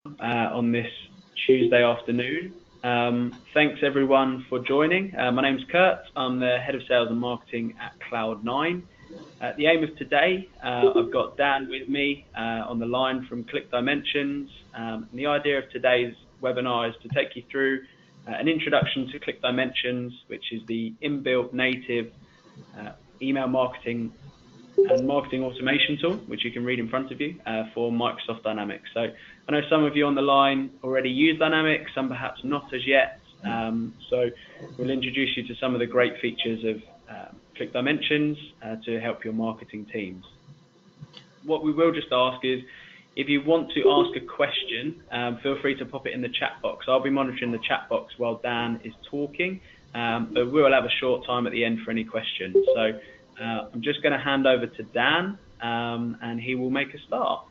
on this Tuesday afternoon. Thanks everyone for joining. My name's Kurt. I'm the Head of Sales and Marketing at Cloud9. The aim of today, I've got Dan with me on the line from ClickDimensions. And the idea of today's webinar is to take you through an introduction to ClickDimensions, which is the inbuilt native email marketing and marketing automation tool, which you can read in front of you for Microsoft Dynamics. So I know some of you on the line already use Dynamics, some perhaps not as yet. So we'll introduce you to some of the great features of ClickDimensions to help your marketing teams. What we will just ask is, if you want to ask a question, feel free to pop it in the chat box. I'll be monitoring the chat box while Dan is talking, but we'll have a short time at the end for any questions. So I'm just going to hand over to Dan, and he will make a start.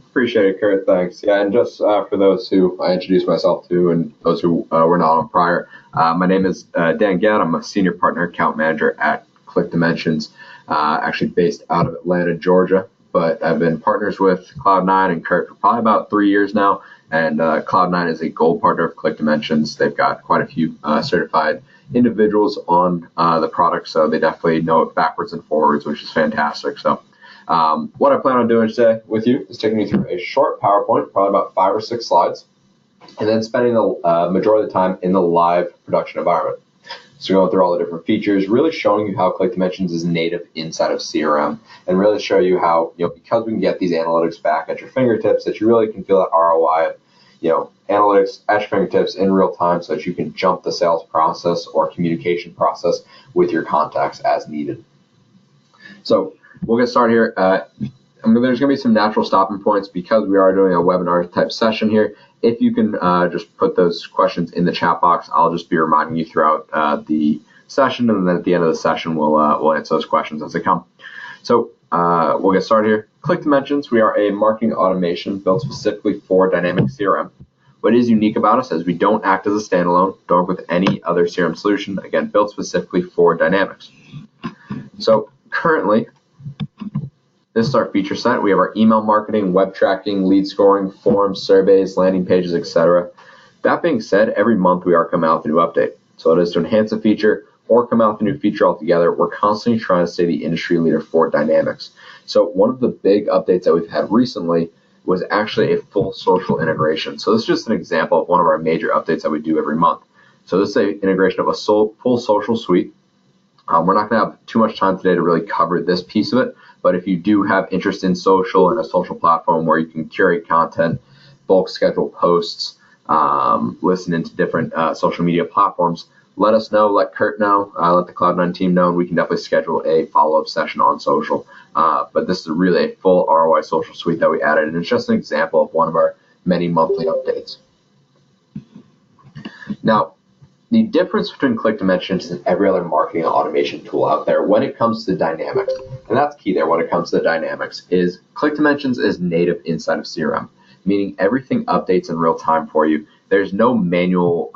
Appreciate it, Kurt. Thanks. Yeah, and just for those who I introduced myself to and those who were not on prior, my name is Dan Gadd. I'm a Senior Partner Account Manager at ClickDimensions, actually based out of Atlanta, Georgia. But I've been partners with Cloud9 and Kurt for probably about 3 years now, and Cloud9 is a gold partner of ClickDimensions. They've got quite a few certified individuals on the product, so they definitely know it backwards and forwards, which is fantastic. So what I plan on doing today with you is taking you through a short PowerPoint, probably about 5 or 6 slides, and then spending the majority of the time in the live production environment. So going through all the different features, really showing you how ClickDimensions is native inside of CRM, and really show you how, because we can get these analytics back at your fingertips, that you really can feel that ROI of, analytics at your fingertips in real time, so that you can jump the sales process or communication process with your contacts as needed. So we'll get started here. There's going to be some natural stopping points because we are doing a webinar type session here. If you can just put those questions in the chat box, I'll just be reminding you throughout the session, and then at the end of the session, we'll answer those questions as they come. So we'll get started here. ClickDimensions, we are a marketing automation built specifically for Dynamic CRM. What is unique about us is we don't act as a standalone, don't work with any other CRM solution, again, built specifically for Dynamics. So currently, this is our feature set. We have our email marketing, web tracking, lead scoring, forms, surveys, landing pages, etc. That being said, every month we are coming out with a new update. So it is to enhance a feature or come out with a new feature altogether. We're constantly trying to stay the industry leader for Dynamics. So one of the big updates that we've had recently was actually a full social integration. So this is just an example of one of our major updates that we do every month. So this is an integration of a full social suite. We're not going to have too much time today to really cover this piece of it, but if you do have interest in social and a social platform where you can curate content, bulk schedule posts, listen into different social media platforms, let us know, let Kurt know, let the Cloud9 team know, and we can definitely schedule a follow-up session on social. But this is really a full ROI social suite that we added, and it's just an example of one of our many monthly updates. Now, the difference between ClickDimensions and every other marketing automation tool out there when it comes to Dynamics, and that's key there when it comes to the Dynamics, is ClickDimensions is native inside of CRM, meaning everything updates in real time for you. There's no manual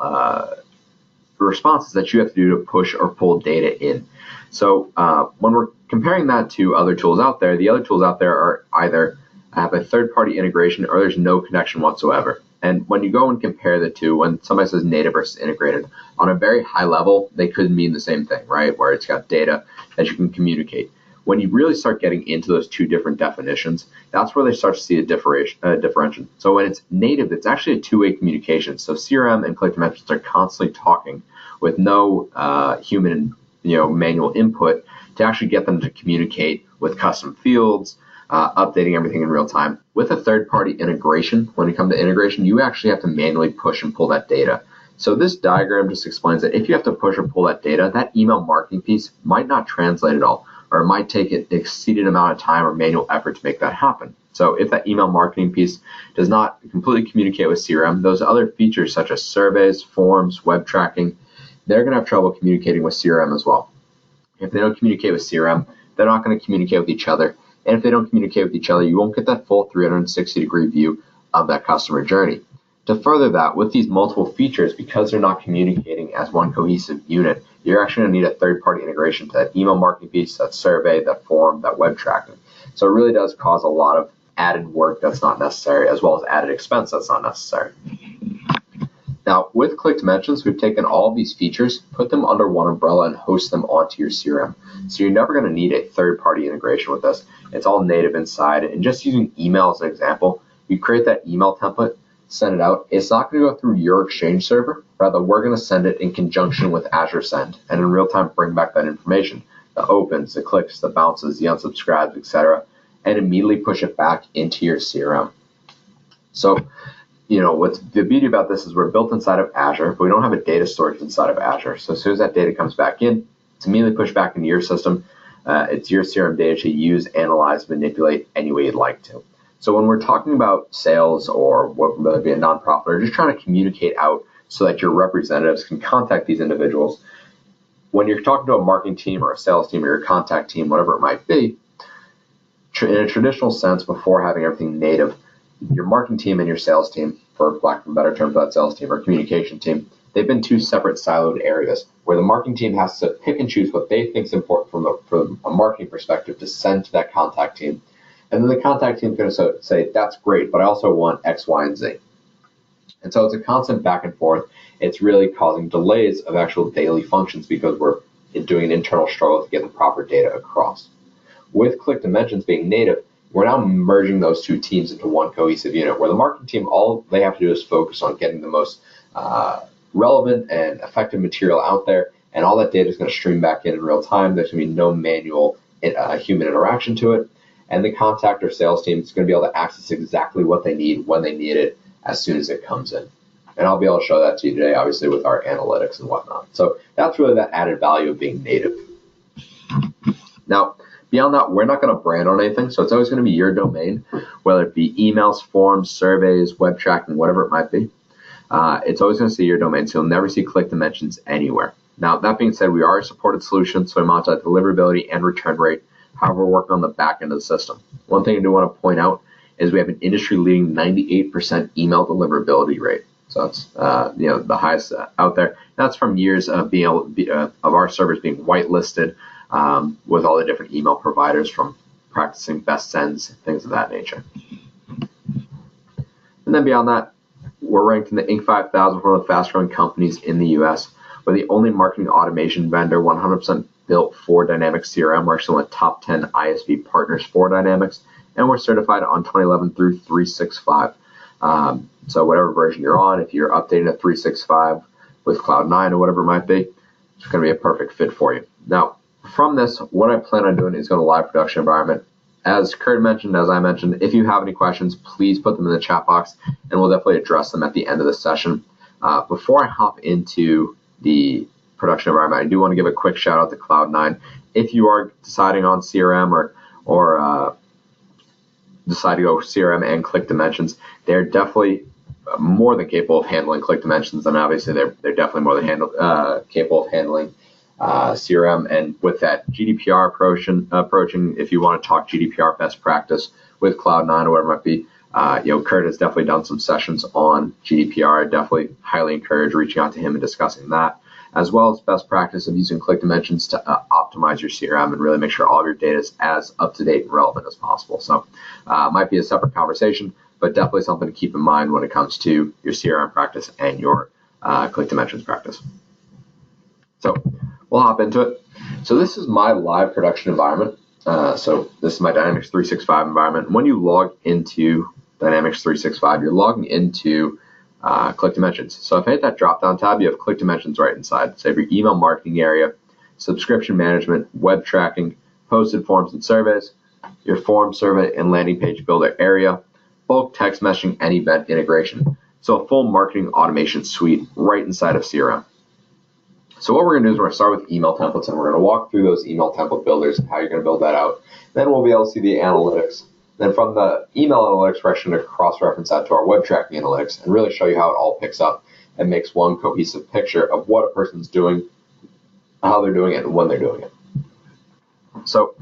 responses that you have to do to push or pull data in. So when we're comparing that to other tools out there, the other tools out there are either have a third-party integration or there's no connection whatsoever. And when you go and compare the two, when somebody says native versus integrated, on a very high level, they could mean the same thing, right? Where it's got data that you can communicate. When you really start getting into those two different definitions, that's where they start to see a differentiation. So when it's native, it's actually a two-way communication. So CRM and ClickDimensions are constantly talking with no human, manual input to actually get them to communicate with custom fields, updating everything in real time. With a third-party integration, when it comes to integration, you actually have to manually push and pull that data. So this diagram just explains that if you have to push or pull that data, that email marketing piece might not translate at all, or it might take an exceeded amount of time or manual effort to make that happen. So if that email marketing piece does not completely communicate with CRM, those other features such as surveys, forms, web tracking, they're going to have trouble communicating with CRM as well. If they don't communicate with CRM, they're not going to communicate with each other. And if they don't communicate with each other, you won't get that full 360-degree view of that customer journey. To further that, with these multiple features, because they're not communicating as one cohesive unit, you're actually going to need a third-party integration to that email marketing piece, that survey, that form, that web tracking. So it really does cause a lot of added work that's not necessary, as well as added expense that's not necessary. Now, with ClickDimensions, we've taken all of these features, put them under one umbrella, and host them onto your CRM. So you're never going to need a third-party integration with this. It's all native inside. And just using email as an example, you create that email template, send it out. It's not going to go through your Exchange server. Rather, we're going to send it in conjunction with Azure Send, and in real time bring back that information, the opens, the clicks, the bounces, the unsubscribes, etc., and immediately push it back into your CRM. So, what's the beauty about this is we're built inside of Azure, but we don't have a data storage inside of Azure. So as soon as that data comes back in, it's immediately pushed back into your system. It's your CRM data to use, analyze, manipulate any way you'd like to. So when we're talking about sales or whether it be a nonprofit or just trying to communicate out so that your representatives can contact these individuals, when you're talking to a marketing team or a sales team or your contact team, whatever it might be, in a traditional sense, before having everything native, your marketing team and your sales team, for lack of a better term for that sales team or communication team, they've been two separate siloed areas where the marketing team has to pick and choose what they think is important from a marketing perspective to send to that contact team. And then the contact team is going to say, that's great, but I also want X, Y, and Z. And so it's a constant back and forth. It's really causing delays of actual daily functions because we're doing an internal struggle to get the proper data across. With ClickDimensions being native, we're now merging those two teams into one cohesive unit where the marketing team, all they have to do is focus on getting the most relevant and effective material out there, and all that data is going to stream back in real time. There's going to be no manual human interaction to it, and the contact or sales team is going to be able to access exactly what they need when they need it as soon as it comes in. And I'll be able to show that to you today, obviously, with our analytics and whatnot. So that's really that added value of being native. Now, beyond that, we're not going to brand on anything, so it's always going to be your domain, whether it be emails, forms, surveys, web tracking, whatever it might be. It's always going to see your domain, so you'll never see ClickDimensions anywhere. Now, that being said, we are a supported solution, so we monitor deliverability and return rate. However, we're working on the back end of the system. One thing I do want to point out is we have an industry-leading 98% email deliverability rate. So that's the highest out there. That's from years of being able of our servers being whitelisted with all the different email providers, from practicing best sends, things of that nature. And then beyond that, we're ranked in the Inc. 5000 for one of the fast-growing companies in the U.S. We're the only marketing automation vendor 100% built for Dynamics CRM. We're actually one of the top 10 ISV partners for Dynamics, and we're certified on 2011 through 365. So whatever version you're on, if you're updating to 365 with Cloud9 or whatever it might be, it's going to be a perfect fit for you. Now, from this, what I plan on doing is go to live production environment. As Kurt mentioned, as I mentioned, if you have any questions, please put them in the chat box, and we'll definitely address them at the end of the session. Before I hop into the production environment, I do want to give a quick shout out to Cloud9. If you are deciding on CRM or decide to go CRM and ClickDimensions, they're definitely more than capable of handling ClickDimensions, and obviously they're definitely more than capable of handling CRM. And with that GDPR approaching, if you want to talk GDPR best practice with Cloud9 or whatever it might be, Kurt has definitely done some sessions on GDPR. I definitely highly encourage reaching out to him and discussing that, as well as best practice of using ClickDimensions to optimize your CRM and really make sure all of your data is as up-to-date and relevant as possible. So might be a separate conversation, but definitely something to keep in mind when it comes to your CRM practice and your ClickDimensions practice. So we'll hop into it. So this is my live production environment. So this is my Dynamics 365 environment. When you log into Dynamics 365, you're logging into ClickDimensions. So if I hit that drop-down tab, you have ClickDimensions right inside. So you have your email marketing area, subscription management, web tracking, posted forms and surveys, your form, survey, and landing page builder area, bulk text messaging, and event integration. So a full marketing automation suite right inside of CRM. So what we're going to do is we're going to start with email templates, and we're going to walk through those email template builders and how you're going to build that out. Then we'll be able to see the analytics. Then from the email analytics, we're actually going to cross-reference that to our web tracking analytics and really show you how it all picks up and makes one cohesive picture of what a person's doing, how they're doing it, and when they're doing it. So,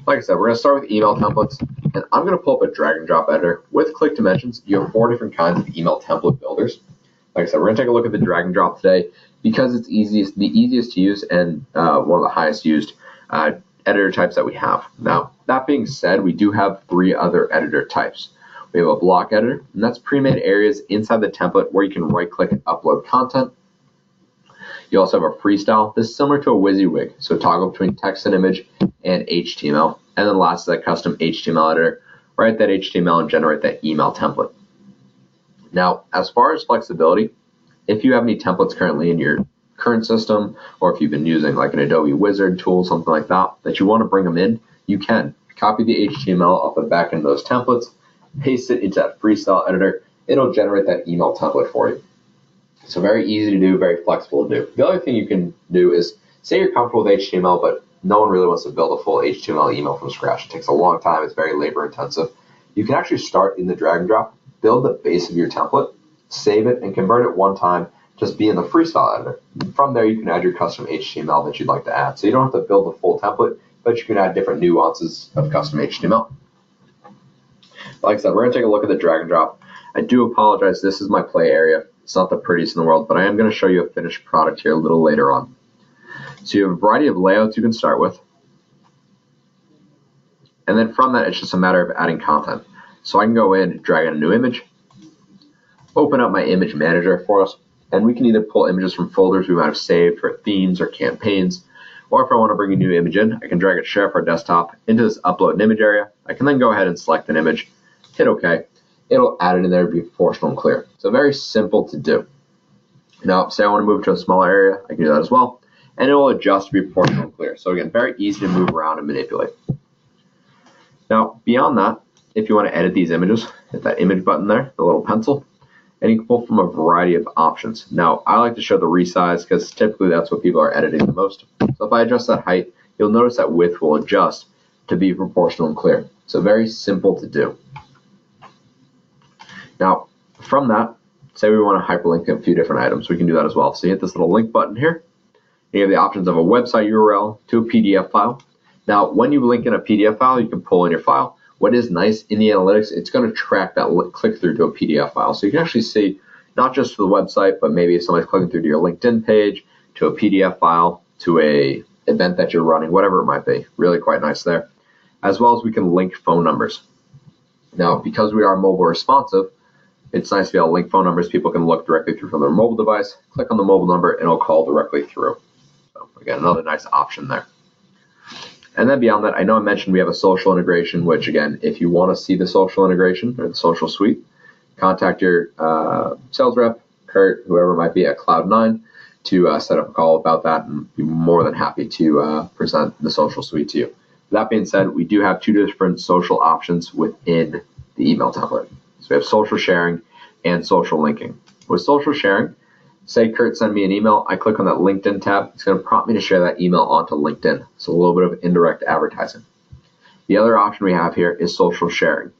like I said, we're going to start with email templates, and I'm going to pull up a drag and drop editor. With ClickDimensions, you have 4 different kinds of email template builders. Like I said, we're going to take a look at the drag and drop today because it's the easiest to use and one of the highest used editor types that we have. Now, That being said, we do have 3 other editor types. We have a block editor, and that's pre-made areas inside the template where you can right-click and upload content. You also have a freestyle. This is similar to a WYSIWYG, so toggle between text and image and HTML. And then last is that custom HTML editor. Write that HTML and generate that email template. Now, as far as flexibility, if you have any templates currently in your current system, or if you've been using like an Adobe Wizard tool, something like that you want to bring them in, you can. Copy the HTML off the back end of those templates, paste it into that freestyle editor. It'll generate that email template for you. So very easy to do, very flexible to do. The other thing you can do is, say you're comfortable with HTML, but no one really wants to build a full HTML email from scratch. It takes a long time. It's very labor intensive. You can actually start in the drag and drop, build the base of your template, save it, and convert it one time. Just be in the freestyle editor. From there, you can add your custom HTML that you'd like to add. So you don't have to build a full template, but you can add different nuances of custom HTML. Like I said, we're going to take a look at the drag and drop. I do apologize. This is my play area. It's not the prettiest in the world, but I am going to show you a finished product here a little later on. So you have a variety of layouts you can start with. And then from that, it's just a matter of adding content. So I can go in, drag in a new image, open up my image manager for us, and we can either pull images from folders we might have saved for themes or campaigns, or if I want to bring a new image in, I can drag it straight off our desktop into this upload an image area. I can then go ahead and select an image, hit OK. It'll add it in there to be proportional and clear. So very simple to do. Now, say I want to move to a smaller area, I can do that as well, and it will adjust to be proportional and clear. So again, very easy to move around and manipulate. Now, beyond that, if you want to edit these images, hit that image button there, the little pencil, and you can pull from a variety of options. Now, I like to show the resize because typically that's what people are editing the most. So if I adjust that height, you'll notice that width will adjust to be proportional and clear. So very simple to do. Now, from that, say we want to hyperlink a few different items, we can do that as well. So you hit this little link button here. You have the options of a website URL to a PDF file. Now, when you link in a PDF file, you can pull in your file. What is nice in the analytics, it's going to track that click through to a PDF file. So you can actually see not just to the website, but maybe if somebody's clicking through to your LinkedIn page, to a PDF file, to a event that you're running, whatever it might be. Really quite nice there. As well as we can link phone numbers. Now, because we are mobile responsive, it's nice to be able to link phone numbers. People can look directly through from their mobile device, click on the mobile number, and it'll call directly through. So again, another nice option there. And then beyond that, I know I mentioned we have a social integration, which again, if you want to see the social integration or the social suite, contact your sales rep, Kurt, whoever it might be at Cloud9 to set up a call about that, and be more than happy to present the social suite to you. That being said, we do have 2 different social options within the email template. So we have social sharing and social linking. With social sharing, say Kurt send me an email, I click on that LinkedIn tab, it's going to prompt me to share that email onto LinkedIn. So a little bit of indirect advertising. The other option we have here is social sharing,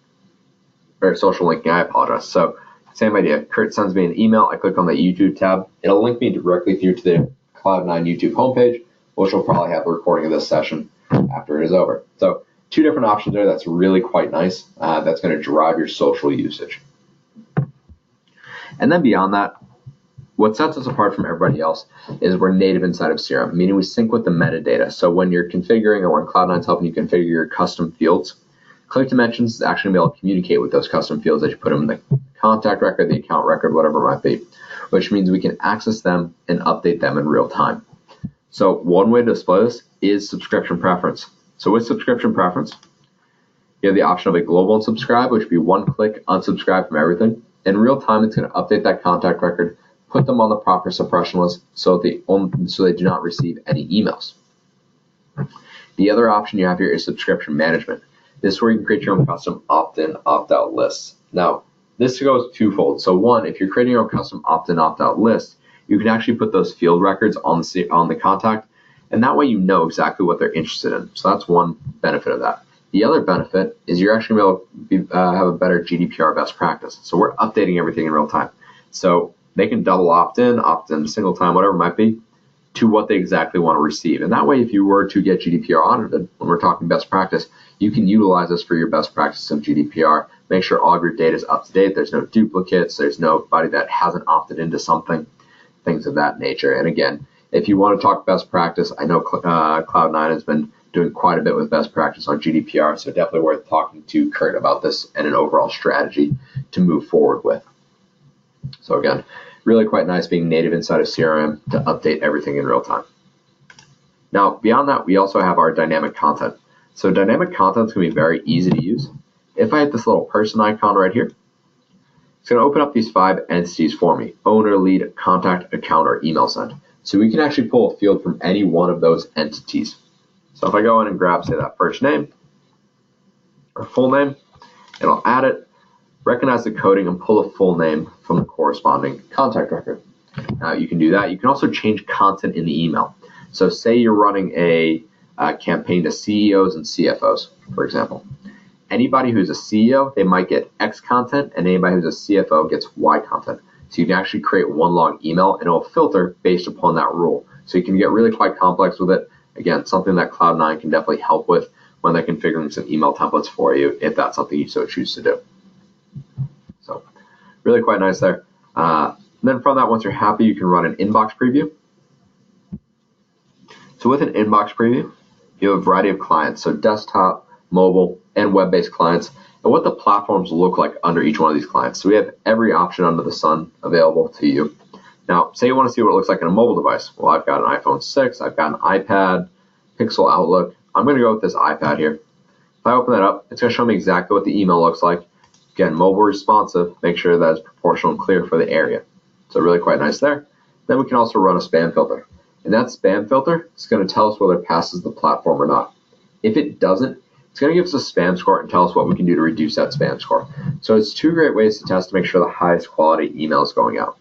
or social linking, I apologize. So same idea, Kurt sends me an email, I click on the YouTube tab, it'll link me directly through to the Cloud9 YouTube homepage, which will probably have a recording of this session after it is over. So 2 different options there. That's really quite nice. That's going to drive your social usage. And then beyond that, what sets us apart from everybody else is we're native inside of CRM, meaning we sync with the metadata. So when you're configuring, or when Cloud9's helping you configure your custom fields, ClickDimensions is actually going to be able to communicate with those custom fields as you put them in the contact record, the account record, whatever it might be, which means we can access them and update them in real time. So one way to display this is subscription preference. So with subscription preference, you have the option of a global unsubscribe, which would be one click unsubscribe from everything. In real time, it's going to update that contact record, put them on the proper suppression list so they do not receive any emails. The other option you have here is subscription management. This is where you can create your own custom opt-in, opt-out lists. Now, this goes twofold. So one, if you're creating your own custom opt-in, opt-out list, you can actually put those field records on the contact, and that way you know exactly what they're interested in. So that's one benefit of that. The other benefit is you're actually going to be able to have a better GDPR best practice. So we're updating everything in real time. So they can double opt-in, single time, whatever it might be, to what they exactly want to receive. And that way, if you were to get GDPR audited, when we're talking best practice, you can utilize this for your best practice of GDPR. Make sure all of your data is up to date. There's no duplicates. There's nobody that hasn't opted into something, things of that nature. And again, if you want to talk best practice, I know Cloud9 has been doing quite a bit with best practice on GDPR, so definitely worth talking to Kurt about this and an overall strategy to move forward with. So again, really quite nice being native inside of CRM to update everything in real time. Now, beyond that, we also have our dynamic content. So dynamic content is going to be very easy to use. If I hit this little person icon right here, it's going to open up these 5 entities for me: owner, lead, contact, account, or email send. So we can actually pull a field from any one of those entities. So if I go in and grab, say, that first name or full name, and I'll add it, recognize the coding, and pull a full name from the corresponding contact record. Now you can do that. You can also change content in the email. So say you're running a campaign to CEOs and CFOs, for example. Anybody who's a CEO, they might get X content, and anybody who's a CFO gets Y content. So you can actually create one long email, and it'll filter based upon that rule. So you can get really quite complex with it. Again, something that Cloud9 can definitely help with when they're configuring some email templates for you, if that's something you so choose to do. So really quite nice there. Then from that, once you're happy, you can run an inbox preview. So with an inbox preview, you have a variety of clients, so desktop, mobile, and web-based clients, and what the platforms look like under each one of these clients. So we have every option under the sun available to you. Now, say you want to see what it looks like in a mobile device. Well, I've got an iPhone 6, I've got an iPad, Pixel Outlook. I'm going to go with this iPad here. If I open that up, it's going to show me exactly what the email looks like. Again, mobile responsive, make sure that it's proportional and clear for the area. So really quite nice there. Then we can also run a spam filter. And that spam filter is going to tell us whether it passes the platform or not. If it doesn't, it's going to give us a spam score and tell us what we can do to reduce that spam score. So it's 2 great ways to test to make sure the highest quality email is going out.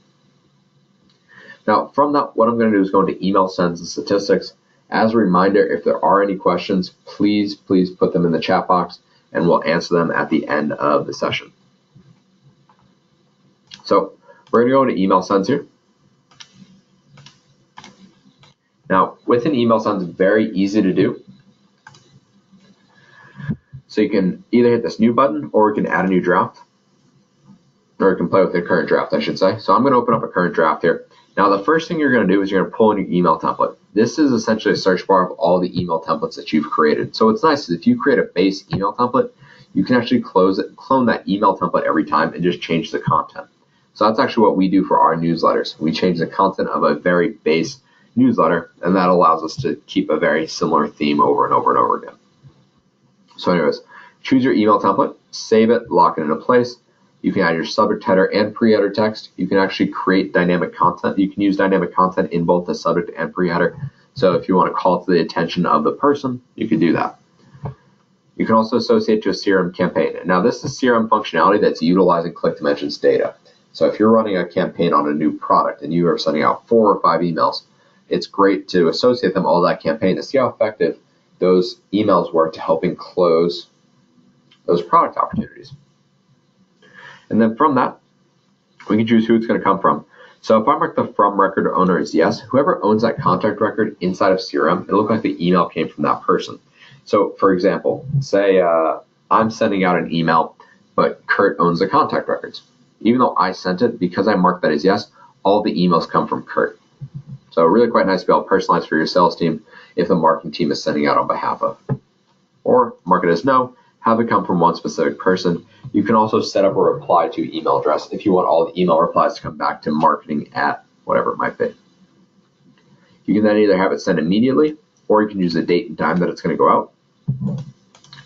Now, from that, what I'm going to do is go into email sends and statistics. As a reminder, if there are any questions, please put them in the chat box, and we'll answer them at the end of the session. So we're going to go into email sends here. Now, with an email sends, it's very easy to do. So you can either hit this new button, or we can add a new draft, or you can play with the current draft, I should say. So I'm going to open up a current draft here. Now, the first thing you're going to do is you're going to pull in your email template. This is essentially a search bar of all the email templates that you've created. So what's nice is if you create a base email template, you can actually clone that email template every time and just change the content. So that's actually what we do for our newsletters. We change the content of a very base newsletter, and that allows us to keep a very similar theme over and over and over again. So anyways, choose your email template, save it, lock it into place. You can add your subject header and pre-header text. You can actually create dynamic content. You can use dynamic content in both the subject and pre-header. So if you want to call to the attention of the person, you can do that. You can also associate it to a CRM campaign. Now, this is CRM functionality that's utilizing ClickDimensions data. So if you're running a campaign on a new product and you are sending out 4 or 5 emails, it's great to associate them all to that campaign to see how effective those emails were to helping close those product opportunities. And then from that, we can choose who it's going to come from. So if I mark the from record owner as yes, whoever owns that contact record inside of CRM, it'll look like the email came from that person. So for example, say I'm sending out an email, but Kurt owns the contact records. Even though I sent it, because I marked that as yes, all the emails come from Kurt. So really quite nice to be able to personalize for your sales team if the marketing team is sending out on behalf of. Or mark it as no, have it come from one specific person. You can also set up a reply to email address if you want all the email replies to come back to marketing at whatever it might be. You can then either have it sent immediately, or you can use the date and time that it's going to go out.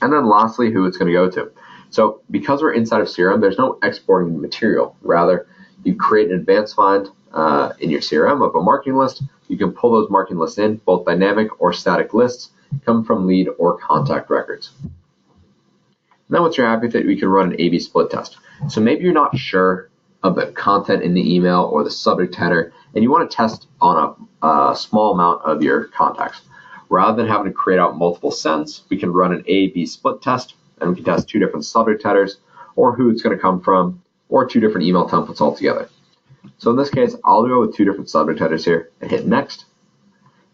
And then lastly, who it's going to go to. So because we're inside of CRM, there's no exporting material. Rather, you create an advanced find in your CRM of a marketing list. You can pull those marketing lists in, both dynamic or static lists, come from lead or contact records. And then once you're happy with it, we can run an A/B split test. So maybe you're not sure of the content in the email or the subject header, and you want to test on a small amount of your contacts. Rather than having to create out multiple sends, we can run an A/B split test, and we can test 2 different subject headers, or who it's going to come from, or 2 different email templates altogether. So in this case, I'll go with 2 different subject headers here and hit next.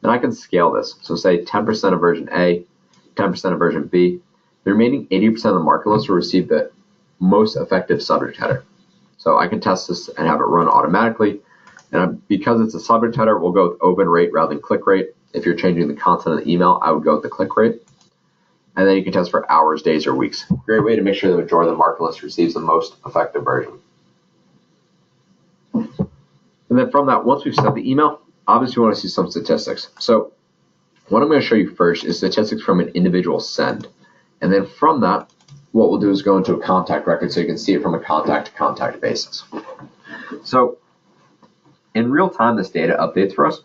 And I can scale this. So say 10% of version A, 10% of version B. The remaining 80% of the market list will receive the most effective subject header. So I can test this and have it run automatically. And because it's a subject header, we'll go with open rate rather than click rate. If you're changing the content of the email, I would go with the click rate. And then you can test for hours, days, or weeks. Great way to make sure the majority of the market list receives the most effective version. And then from that, once we've sent the email, obviously we want to see some statistics. So what I'm going to show you first is statistics from an individual send. And then from that, what we'll do is go into a contact record so you can see it from a contact-to-contact basis. So in real time, this data updates for us,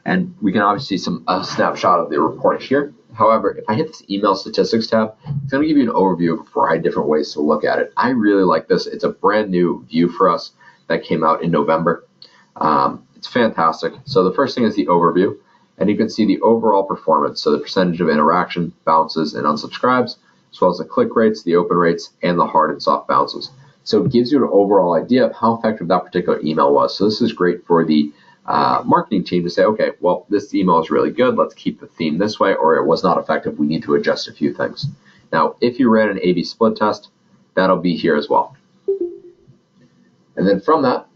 and we can obviously see a snapshot of the report here. However, if I hit this email statistics tab, it's going to give you an overview of a variety of different ways to look at it. I really like this. It's a brand new view for us that came out in November. It's fantastic. So the first thing is the overview, and you can see the overall performance. So the percentage of interaction, bounces, and unsubscribes, as well as the click rates, the open rates, and the hard and soft bounces. So it gives you an overall idea of how effective that particular email was. So this is great for the marketing team to say, okay, well, this email is really good. Let's keep the theme this way, or it was not effective. We need to adjust a few things. Now, if you ran an A/B split test, that'll be here as well. And then from that,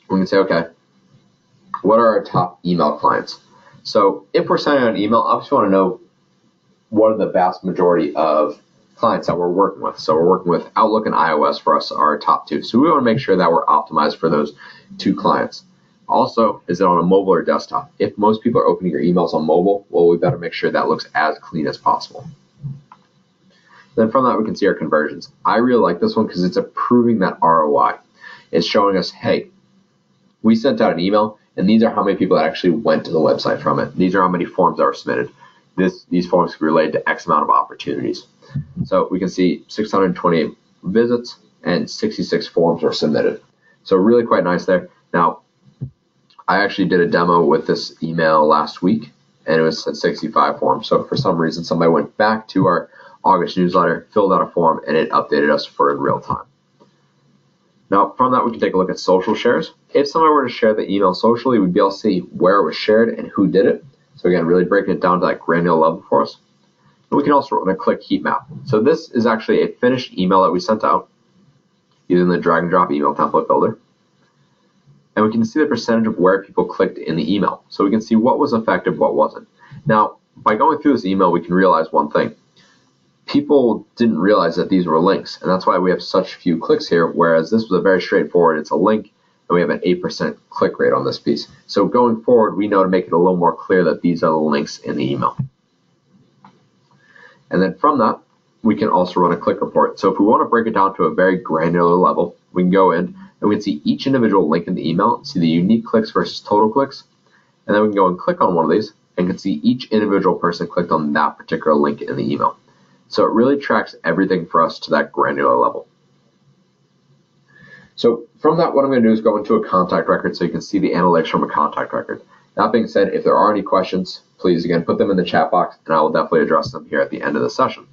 we can say, okay, what are our top email clients? So if we're sending out an email, obviously we want to know what are the vast majority of clients that we're working with. So we're working with Outlook and iOS for us are our top two. So we want to make sure that we're optimized for those two clients. Also, is it on a mobile or desktop? If most people are opening your emails on mobile, well, we better make sure that looks as clean as possible. Then from that, we can see our conversions. I really like this one because it's approving that ROI. It's showing us, hey, we sent out an email, and these are how many people that actually went to the website from it. These are how many forms that were submitted. These forms can be related to X amount of opportunities. So we can see 628 visits and 66 forms were submitted. So really quite nice there. Now, I actually did a demo with this email last week, and it was 65 forms. So for some reason, somebody went back to our August newsletter, filled out a form, and it updated us for in real time. Now, from that, we can take a look at social shares. If somebody were to share the email socially, we'd be able to see where it was shared and who did it. So again, really breaking it down to that granular level for us. And we can also run a click heat map. So this is actually a finished email that we sent out using the drag and drop email template builder. And we can see the percentage of where people clicked in the email. So we can see what was effective, what wasn't. Now, by going through this email, we can realize one thing. People didn't realize that these were links, and that's why we have such few clicks here, whereas this was a very straightforward, it's a link, and we have an 8% click rate on this piece. So going forward, we know to make it a little more clear that these are the links in the email. And then from that, we can also run a click report. So if we want to break it down to a very granular level, we can go in and we can see each individual link in the email, see the unique clicks versus total clicks, and then we can go and click on one of these and can see each individual person clicked on that particular link in the email. So it really tracks everything for us to that granular level. So from that, what I'm going to do is go into a contact record so you can see the analytics from a contact record. That being said, if there are any questions, please, again, put them in the chat box, and I will definitely address them here at the end of the session.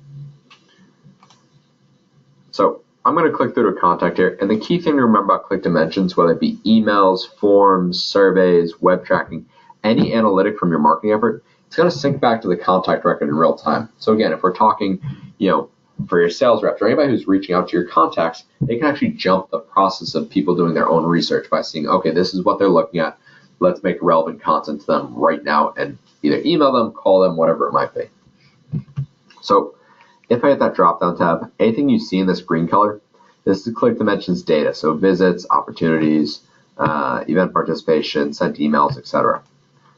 So I'm going to click through to contact here, and the key thing to remember about ClickDimensions, whether it be emails, forms, surveys, web tracking, any analytic from your marketing effort, it's going to sync back to the contact record in real time. So again, if we're talking, for your sales reps or anybody who's reaching out to your contacts, they can actually jump the process of people doing their own research by seeing, okay, this is what they're looking at. Let's make relevant content to them right now and either email them, call them, whatever it might be. So if I hit that drop-down tab, anything you see in this green color, this is ClickDimensions data. So visits, opportunities, event participation, sent emails, etc.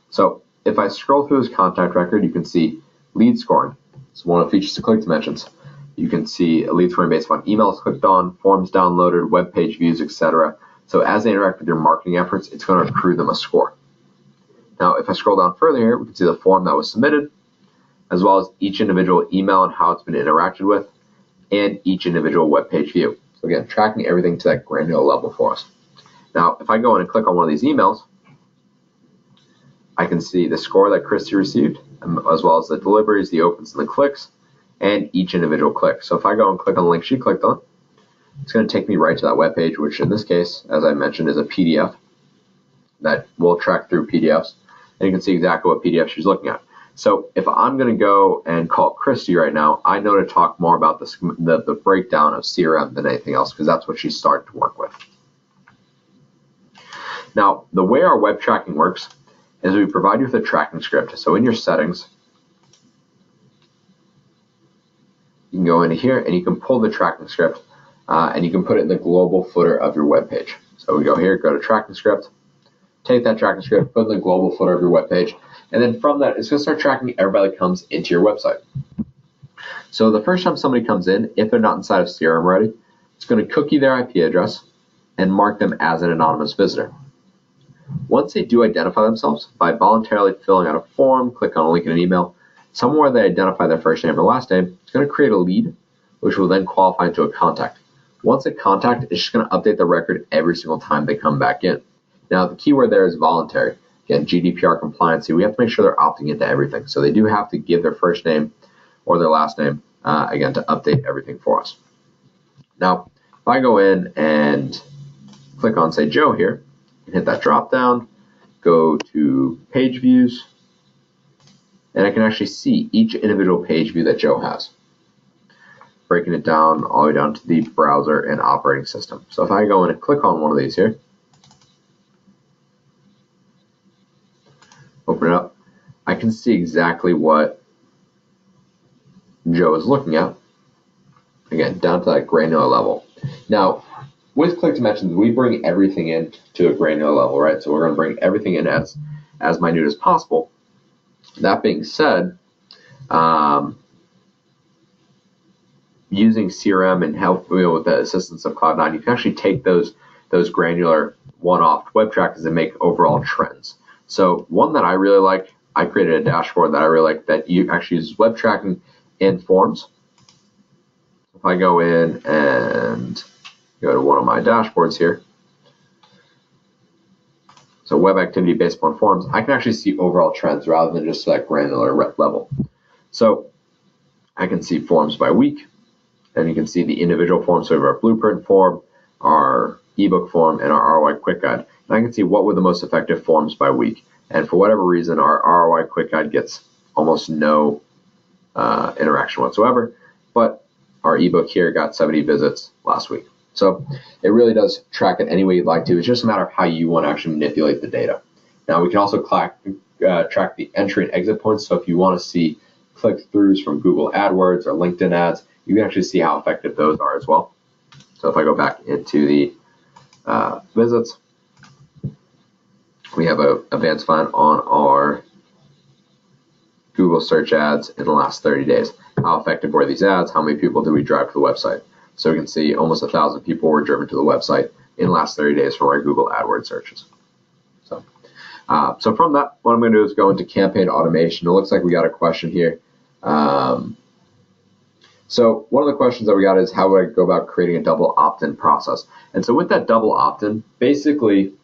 So if I scroll through this contact record, you can see lead scoring. It's one of the features of ClickDimensions. You can see a lead scoring based on emails clicked on, forms downloaded, web page views, etc. So as they interact with your marketing efforts, it's going to accrue them a score. Now, if I scroll down further here, we can see the form that was submitted, as well as each individual email and how it's been interacted with, and each individual web page view. So again, tracking everything to that granular level for us. Now, if I go in and click on one of these emails, I can see the score that Christy received, as well as the deliveries, the opens, and the clicks, and each individual click. So if I go and click on the link she clicked on, it's going to take me right to that web page, which in this case, as I mentioned, is a PDF that will track through PDFs, and you can see exactly what PDF she's looking at. So if I'm going to go and call Christy right now, I know to talk more about the breakdown of CRM than anything else, because that's what she started to work with. Now, the way our web tracking works is we provide you with a tracking script. So in your settings, you can go into here and you can pull the tracking script and you can put it in the global footer of your web page. So we go here, go to tracking script, take that tracking script, put it in the global footer of your web page, and then from that, it's going to start tracking everybody that comes into your website. So the first time somebody comes in, if they're not inside of CRM already, it's going to cookie their IP address and mark them as an anonymous visitor. Once they do identify themselves by voluntarily filling out a form, click on a link in an email, somewhere they identify their first name or last name, it's going to create a lead, which will then qualify into a contact. Once a contact, it's just going to update the record every single time they come back in. Now, the keyword there is voluntary. Again, GDPR compliancy, we have to make sure they're opting into everything. So they do have to give their first name or their last name, again, to update everything for us. Now, if I go in and click on, say, Joe here, and hit that drop down, go to page views, and I can actually see each individual page view that Joe has, breaking it down all the way down to the browser and operating system. So if I go in and click on one of these here, open it up, I can see exactly what Joe is looking at, again, down to that granular level. Now, with ClickDimensions, we bring everything in to a granular level, right? So we're going to bring everything in as minute as possible. That being said, using CRM and help with the assistance of Cloud9, you can actually take those granular one-off web trackers and make overall trends. So one that I really like, I created a dashboard that I really like that you actually use web tracking in forms. If I go in and go to one of my dashboards here, so web activity based upon forms, I can actually see overall trends rather than just that granular level. So I can see forms by week, and you can see the individual forms. So we have our blueprint form, our ebook form, and our ROI quick guide. And I can see what were the most effective forms by week. And for whatever reason, our ROI quick guide gets almost no interaction whatsoever, but our ebook here got 70 visits last week. So it really does track it any way you'd like to. It's just a matter of how you want to actually manipulate the data. Now we can also track the entry and exit points. So if you want to see click-throughs from Google AdWords or LinkedIn ads, you can actually see how effective those are as well. So if I go back into the visits, we have an advanced find on our Google search ads in the last 30 days. How effective were these ads? How many people did we drive to the website? So we can see almost 1,000 people were driven to the website in the last 30 days from our Google AdWords searches. So from that, what I'm going to do is go into campaign automation. It looks like we got a question here. So one of the questions that we got is how would I go about creating a double opt-in process? And so with that double opt-in, basically,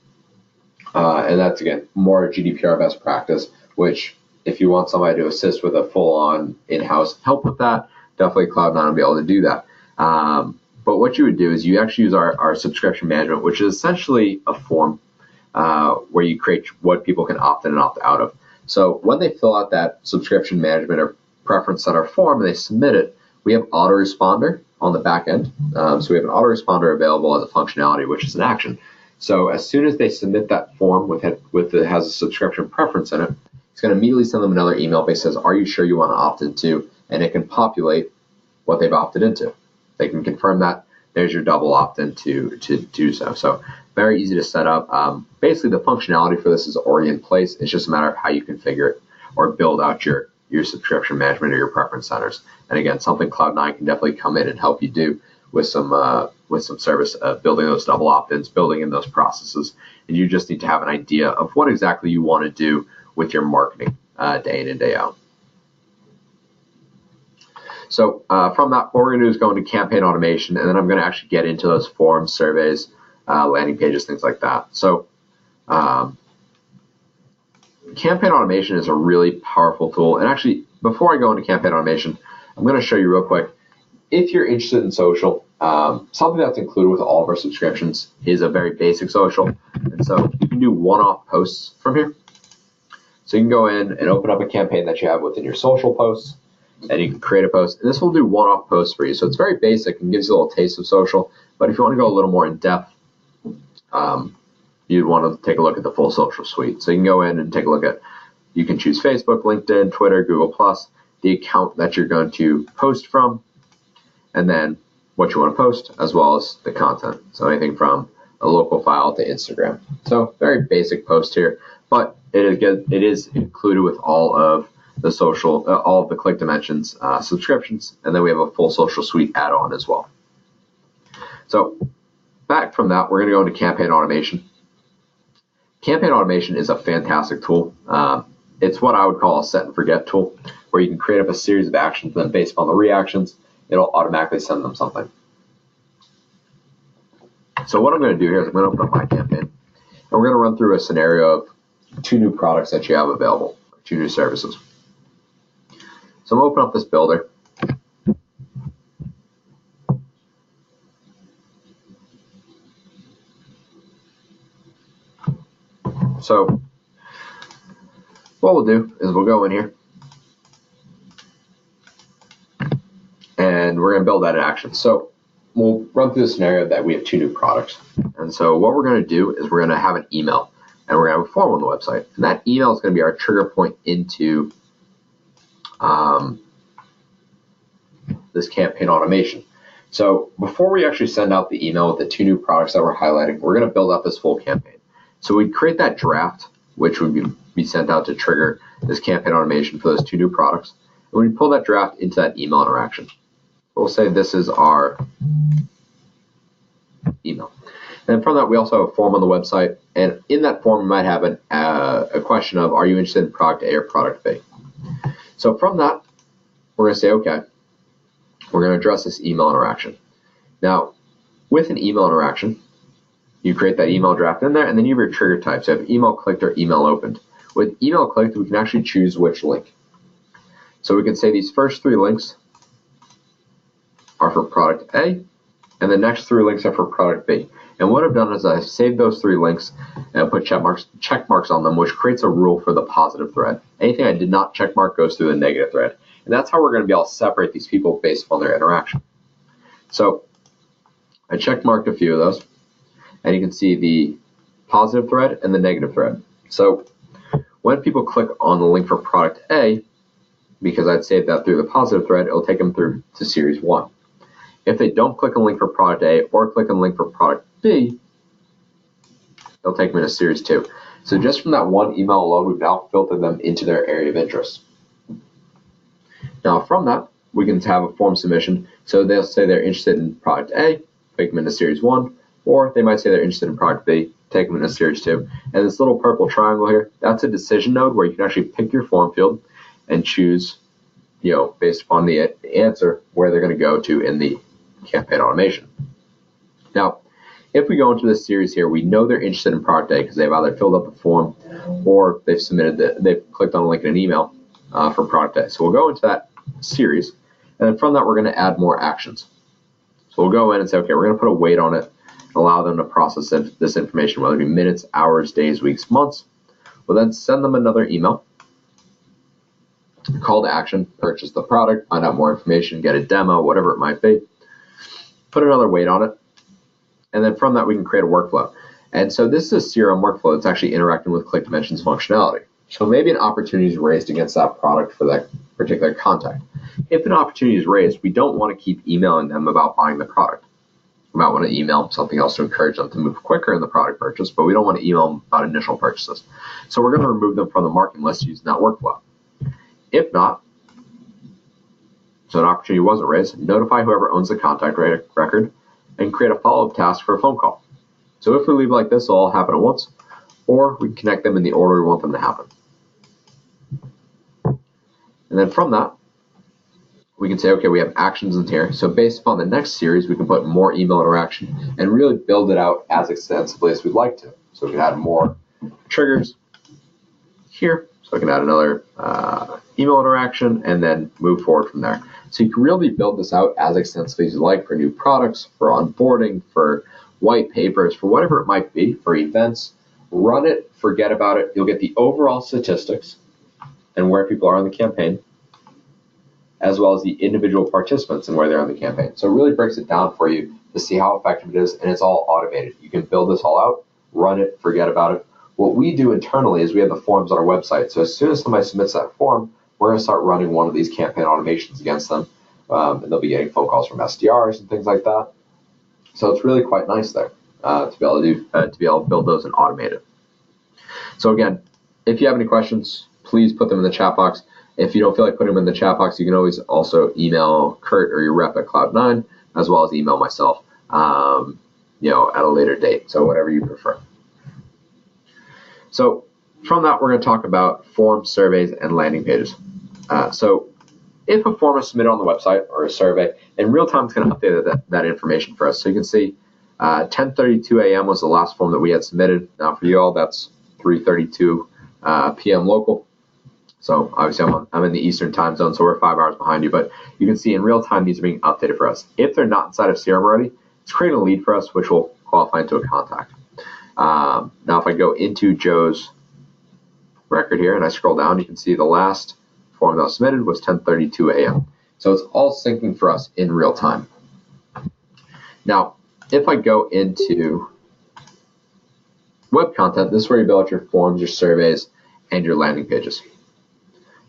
and that's, again, more GDPR best practice, which if you want somebody to assist with a full-on in-house help with that, definitely Cloud9 will be able to do that. But what you would do is you actually use our subscription management, which is essentially a form where you create what people can opt in and opt out of. So when they fill out that subscription management or preference center form and they submit it, we have autoresponder on the back end. So we have an autoresponder available as a functionality, which is an action. So as soon as they submit that form has a subscription preference in it, it's going to immediately send them another email that says, are you sure you want to opt into? And it can populate what they've opted into. They can confirm that. There's your double opt-in to do so. So very easy to set up. Basically, the functionality for this is already in place. It's just a matter of how you configure it or build out your subscription management or your preference centers. And again, something Cloud9 can definitely come in and help you do with some service, building those double opt-ins, building in those processes. And you just need to have an idea of what exactly you want to do with your marketing day in and day out. So from that, what we're going to do is go into campaign automation, and then I'm going to actually get into those forms, surveys, landing pages, things like that. So campaign automation is a really powerful tool. And actually, before I go into campaign automation, I'm going to show you real quick. If you're interested in social, something that's included with all of our subscriptions is a very basic social. And so you can do one-off posts from here. So you can go in and open up a campaign that you have within your social posts, and you can create a post. And this will do one-off posts for you. So it's very basic and gives you a little taste of social. But if you want to go a little more in depth, you'd want to take a look at the full social suite. So you can go in and take a look at, you can choose Facebook, LinkedIn, Twitter, Google+, the account that you're going to post from, and then what you want to post, as well as the content. So anything from a local file to Instagram. So very basic post here, but it is included with all of the all of the ClickDimensions subscriptions, and then we have a full social suite add-on as well. So back from that, we're going to go into campaign automation. Campaign automation is a fantastic tool. It's what I would call a set and forget tool, where you can create up a series of actions, and then based upon the reactions, it'll automatically send them something. So what I'm going to do here is I'm going to open up my campaign, and we're going to run through a scenario of 2 new products that you have available, 2 new services. So I'm going to open up this builder. So what we'll do is we'll go in here, and we're going to build that in action. So we'll run through the scenario that we have 2 new products. And so what we're going to do is we're going to have an email, and we're going to have a form on the website. And that email is going to be our trigger point into this campaign automation. So before we actually send out the email with the 2 new products that we're highlighting, we're going to build out this full campaign. So we create that draft, which would be sent out to trigger this campaign automation for those 2 new products. And we pull that draft into that email interaction. We'll say this is our email. And from that, we also have a form on the website. And in that form, we might have a question of, are you interested in product A or product B? So from that, we're going to say, okay, we're going to address this email interaction. Now, with an email interaction, you create that email draft in there, and then you have your trigger types. So you have email clicked or email opened. With email clicked, we can actually choose which link. So we can say these first 3 links are for product A, and the next 3 links are for product B. And what I've done is I've saved those 3 links and put check marks on them, which creates a rule for the positive thread. Anything I did not check mark goes through the negative thread. And that's how we're going to be able to separate these people based upon their interaction. So I check marked a few of those, and you can see the positive thread and the negative thread. So when people click on the link for product A, because I'd saved that through the positive thread, it'll take them through to series 1. If they don't click on the link for product A or click on the link for product B, it'll take them into series 2. So just from that one email alone, we've now filtered them into their area of interest. Now from that, we can have a form submission. So they'll say they're interested in product A, take them into series 1, or they might say they're interested in product B, take them into series 2. And this little purple triangle here, that's a decision node where you can actually pick your form field and choose, based upon the answer, where they're going to go to in the campaign automation. Now, if we go into this series here, we know they're interested in product A because they've either filled out the form or they've clicked on a link in an email for product A. So we'll go into that series, and then from that, we're going to add more actions. So we'll go in and say, okay, we're going to put a weight on it and allow them to process this information, whether it be minutes, hours, days, weeks, months. We'll then send them another email, call to action, purchase the product, find out more information, get a demo, whatever it might be. Put another weight on it, and then from that we can create a workflow. And so this is a CRM workflow that's actually interacting with ClickDimensions functionality. So maybe an opportunity is raised against that product for that particular contact. If an opportunity is raised, we don't want to keep emailing them about buying the product. We might want to email them something else to encourage them to move quicker in the product purchase, but we don't want to email them about initial purchases. So we're going to remove them from the marketing list using that workflow. If not, so an opportunity wasn't raised, notify whoever owns the contact record and create a follow-up task for a phone call. So if we leave it like this, it'll all happen at once, or we can connect them in the order we want them to happen. And then from that, we can say, okay, we have actions in here. So based upon the next series, we can put more email interaction and really build it out as extensively as we'd like to. So we can add more triggers here. So I can add another email interaction and then move forward from there. So you can really build this out as extensively as you like for new products, for onboarding, for white papers, for whatever it might be, for events. Run it, forget about it. You'll get the overall statistics and where people are on the campaign, as well as the individual participants and where they're on the campaign. So it really breaks it down for you to see how effective it is, and it's all automated. You can build this all out, run it, forget about it. What we do internally is we have the forms on our website. So as soon as somebody submits that form, we're going to start running one of these campaign automations against them. And they'll be getting phone calls from SDRs and things like that. So it's really quite nice there to be able to build those and automate it. So again, if you have any questions, please put them in the chat box. If you don't feel like putting them in the chat box, you can always also email Kurt or your rep at Cloud9, as well as email myself, at a later date. So whatever you prefer. So from that, we're going to talk about forms, surveys, and landing pages. So if a form is submitted on the website or a survey, in real time, it's going to update that information for us. So you can see 10:32 a.m. was the last form that we had submitted. Now for you all, that's 3:32 p.m. local. So obviously I'm in the Eastern time zone, so we're 5 hours behind you. But you can see in real time, these are being updated for us. If they're not inside of CRM already, it's creating a lead for us, which will qualify into a contact. Now if I go into Joe's record here and I scroll down, you can see the last form that was submitted was 10:32 a.m. So it's all syncing for us in real time. Now, if I go into web content, this is where you build your forms, your surveys, and your landing pages.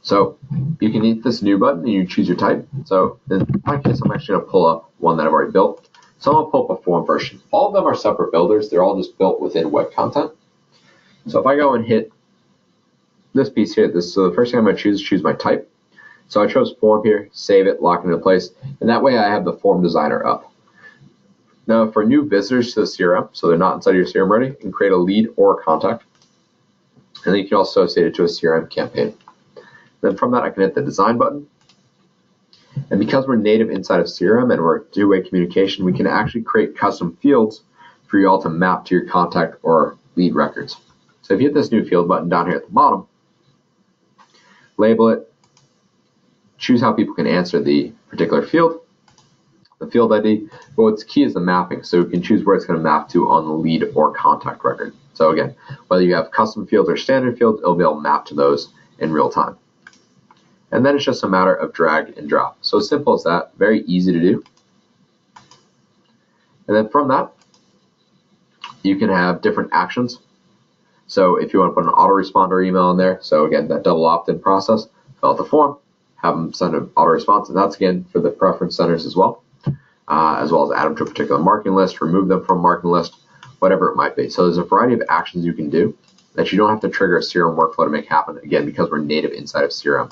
So you can hit this new button and you choose your type. So in my case, I'm actually going to pull up one that I've already built. So I'm going to pull up a form version. All of them are separate builders. They're all just built within web content. So if I go and hit this piece here, so the first thing I'm going to choose is choose my type. So I chose form here, save it, lock it into place, and that way I have the form designer up. Now for new visitors to the CRM, so they're not inside your CRM already, you can create a lead or a contact, and then you can also associate it to a CRM campaign. Then from that I can hit the design button, and because we're native inside of CRM and we're two-way communication, we can actually create custom fields for you all to map to your contact or lead records. So if you hit this new field button down here at the bottom, label it, choose how people can answer the particular field, the field ID. But what's key is the mapping, so we can choose where it's going to map to on the lead or contact record. So again, whether you have custom fields or standard fields, it'll be able to map to those in real time. And then it's just a matter of drag and drop. So as simple as that, very easy to do. And then from that, you can have different actions. So if you want to put an autoresponder email in there, so again, that double opt-in process, fill out the form, have them send an auto-response, and that's again for the preference centers as well as add them to a particular marketing list, remove them from marketing list, whatever it might be. So there's a variety of actions you can do that you don't have to trigger a CRM workflow to make happen, again, because we're native inside of CRM.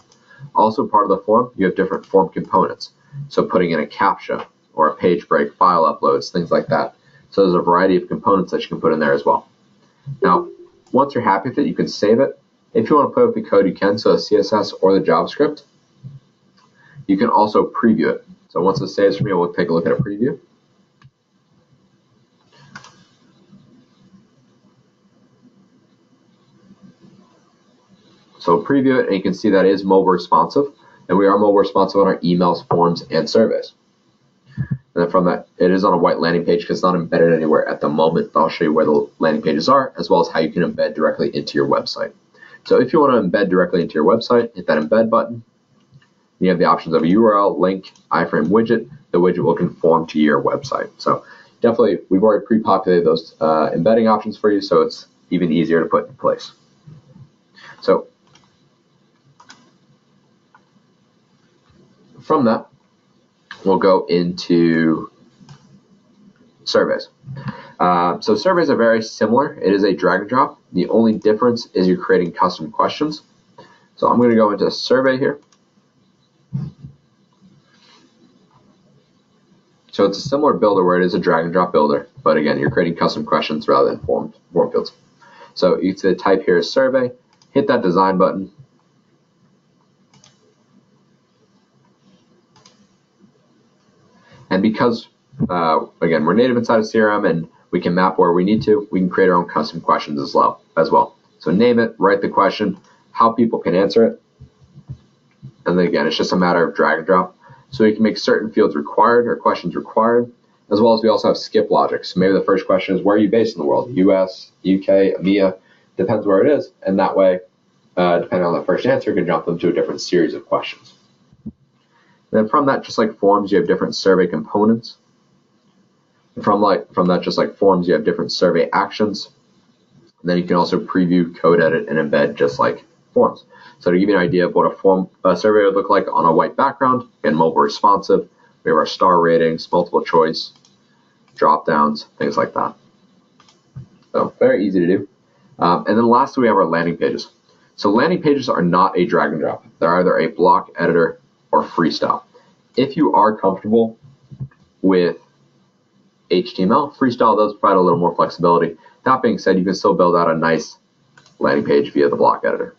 Also part of the form, you have different form components. So putting in a CAPTCHA or a page break, file uploads, things like that. So there's a variety of components that you can put in there as well. Now, once you're happy with it, you can save it. If you want to play with the code, you can, so the CSS or the JavaScript. You can also preview it. So once it saves for me, we'll take a look at a preview. So preview it, and you can see that is mobile responsive, and we are mobile responsive on our emails, forms, and surveys. And then from that, it is on a white landing page because it's not embedded anywhere at the moment. I'll show you where the landing pages are, as well as how you can embed directly into your website. So if you want to embed directly into your website, hit that embed button. You have the options of a URL, link, iframe widget. The widget will conform to your website. So definitely, we've already pre-populated those embedding options for you, so it's even easier to put in place. So from that, we'll go into surveys. So surveys are very similar. It is a drag and drop. The only difference is you're creating custom questions. So I'm going to go into survey here. So it's a similar builder where it is a drag and drop builder, but again, you're creating custom questions rather than form fields. So you can type here is survey, hit that design button. And because, again, we're native inside of CRM and we can map where we need to, we can create our own custom questions as well. So name it, write the question, how people can answer it. And then again, it's just a matter of drag and drop. So we can make certain fields required or questions required, as well as we also have skip logic. So maybe the first question is, where are you based in the world? US, UK, EMEA, depends where it is. And that way, depending on the first answer, you can jump them to a different series of questions. And then from that, just like forms, you have different survey components. And from that, just like forms, you have different survey actions. And then you can also preview, code edit, and embed just like forms. So to give you an idea of what a survey would look like on a white background and mobile responsive, we have our star ratings, multiple choice, drop downs, things like that. So very easy to do. And then lastly, we have our landing pages. So landing pages are not a drag and drop. They're either a block editor or freestyle. If you are comfortable with HTML, freestyle does provide a little more flexibility. That being said, you can still build out a nice landing page via the block editor.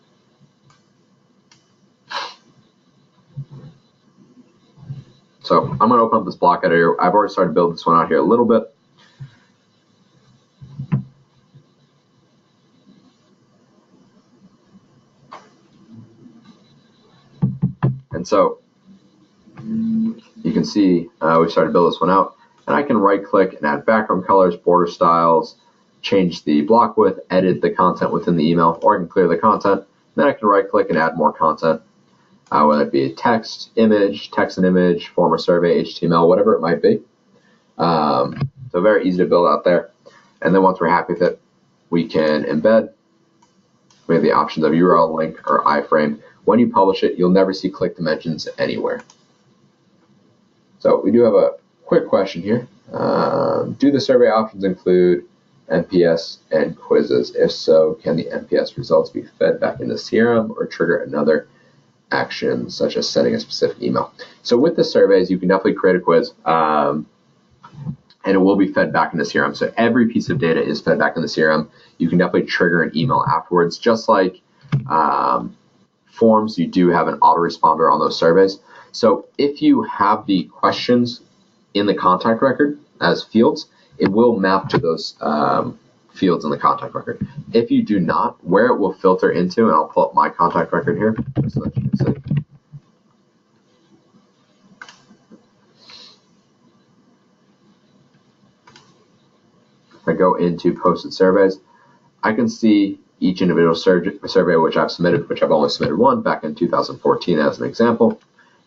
So I'm going to open up this block editor. I've already started to build this one out here a little bit. And so you can see we've started to build this one out. And I can right click and add background colors, border styles, change the block width, edit the content within the email, or I can clear the content. Then I can right click and add more content, whether it be text, image, text and image, form or survey, HTML, whatever it might be. So very easy to build out there. And then once we're happy with it, we can embed. We have the options of URL, link, or iframe. When you publish it, you'll never see ClickDimensions anywhere. So we do have a quick question here. Do the survey options include NPS and quizzes? If so, can the NPS results be fed back into CRM or trigger another action, such as sending a specific email? So with the surveys, you can definitely create a quiz, and it will be fed back into CRM. So every piece of data is fed back into CRM. You can definitely trigger an email afterwards. Just like forms, you do have an autoresponder on those surveys. So if you have the questions in the contact record as fields, it will map to those fields in the contact record. If you do not, where it will filter into, and I'll pull up my contact record here so that you can see. If I go into posted surveys, I can see each individual survey which I've submitted, which I've only submitted one back in 2014 as an example.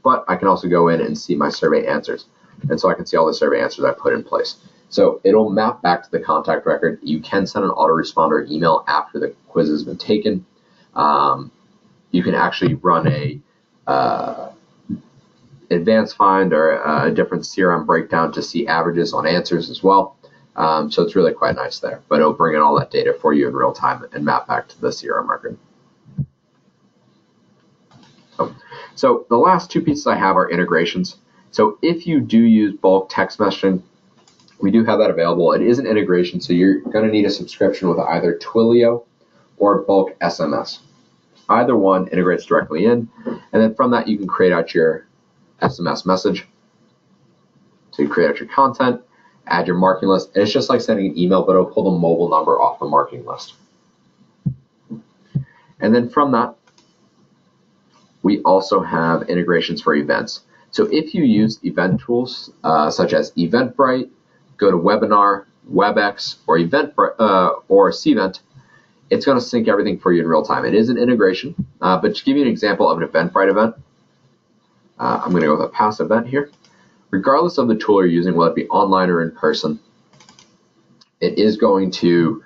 But I can also go in and see my survey answers. And so I can see all the survey answers I put in place. So it'll map back to the contact record. You can send an autoresponder email after the quiz has been taken. You can actually run a advanced find or a different CRM breakdown to see averages on answers as well. So it's really quite nice there. But it'll bring in all that data for you in real time and map back to the CRM record. So the last two pieces I have are integrations. So if you do use bulk text messaging, we do have that available. It is an integration, so you're going to need a subscription with either Twilio or bulk SMS. Either one integrates directly in, and then from that you can create out your SMS message. So you create out your content, add your marketing list, and it's just like sending an email, but it'll pull the mobile number off the marketing list. And then from that, we also have integrations for events. So if you use event tools such as Eventbrite, GoToWebinar, WebEx, or or Cvent, it's going to sync everything for you in real time. It is an integration, but to give you an example of an Eventbrite event, I'm going to go with a past event here. Regardless of the tool you're using, whether it be online or in person, it is going to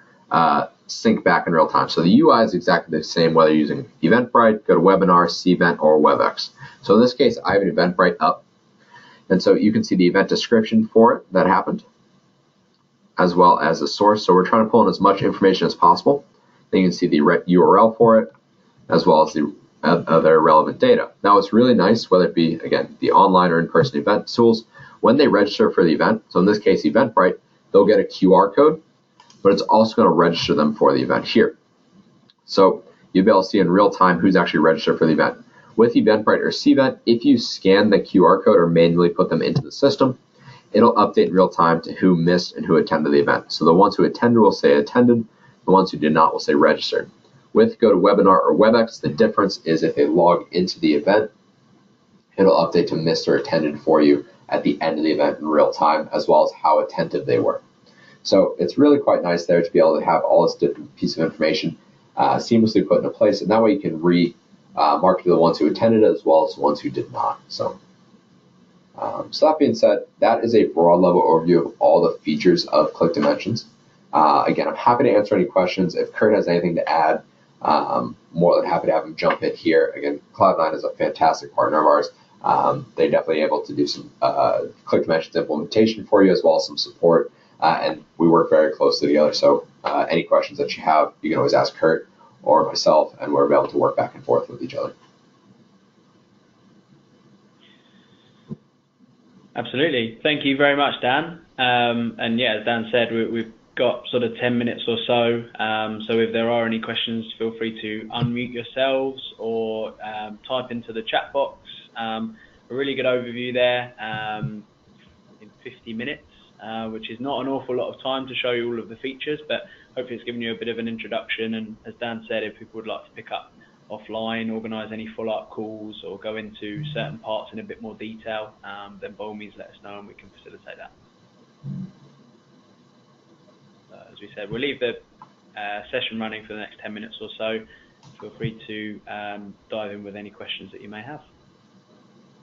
sync back in real time. So the UI is exactly the same whether you're using Eventbrite, GoToWebinar, Cvent, or WebEx. So in this case, I have an Eventbrite up, and so you can see the event description for it that happened, as well as the source. So we're trying to pull in as much information as possible. Then you can see the URL for it, as well as the other relevant data. Now it's really nice, whether it be, again, the online or in-person event tools, when they register for the event, so in this case Eventbrite, they'll get a QR code, but it's also going to register them for the event here. So you'll be able to see in real time who's actually registered for the event. With Eventbrite or Cvent, if you scan the QR code or manually put them into the system, it'll update in real time to who missed and who attended the event. So the ones who attended will say attended, the ones who did not will say registered. With GoToWebinar or WebEx, the difference is if they log into the event, it'll update to missed or attended for you at the end of the event in real time, as well as how attentive they were. So it's really quite nice there to be able to have all this different piece of information seamlessly put into place, and that way you can market to the ones who attended as well as the ones who did not. So that being said, that is a broad level overview of all the features of ClickDimensions. Again, I'm happy to answer any questions. If Kurt has anything to add, more than happy to have him jump in here. Again, Cloud9 is a fantastic partner of ours. They're definitely able to do some ClickDimensions implementation for you, as well as some support. And we work very closely together. So any questions that you have, you can always ask Kurt or myself, and we're able to work back and forth with each other. Absolutely. Thank you very much, Dan. And yeah, as Dan said, we've got sort of 10 minutes or so. So if there are any questions, feel free to unmute yourselves or type into the chat box. A really good overview there in 50 minutes, which is not an awful lot of time to show you all of the features, but hopefully it's given you a bit of an introduction. And as Dan said, if people would like to pick up offline, organise any follow-up calls, or go into certain parts in a bit more detail, then by all means let us know and we can facilitate that. As we said, we'll leave the session running for the next 10 minutes or so. Feel free to dive in with any questions that you may have.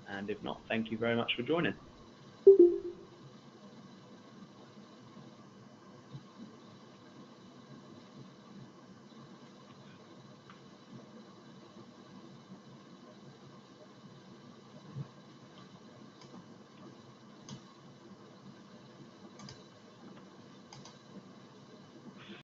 And if not, thank you very much for joining.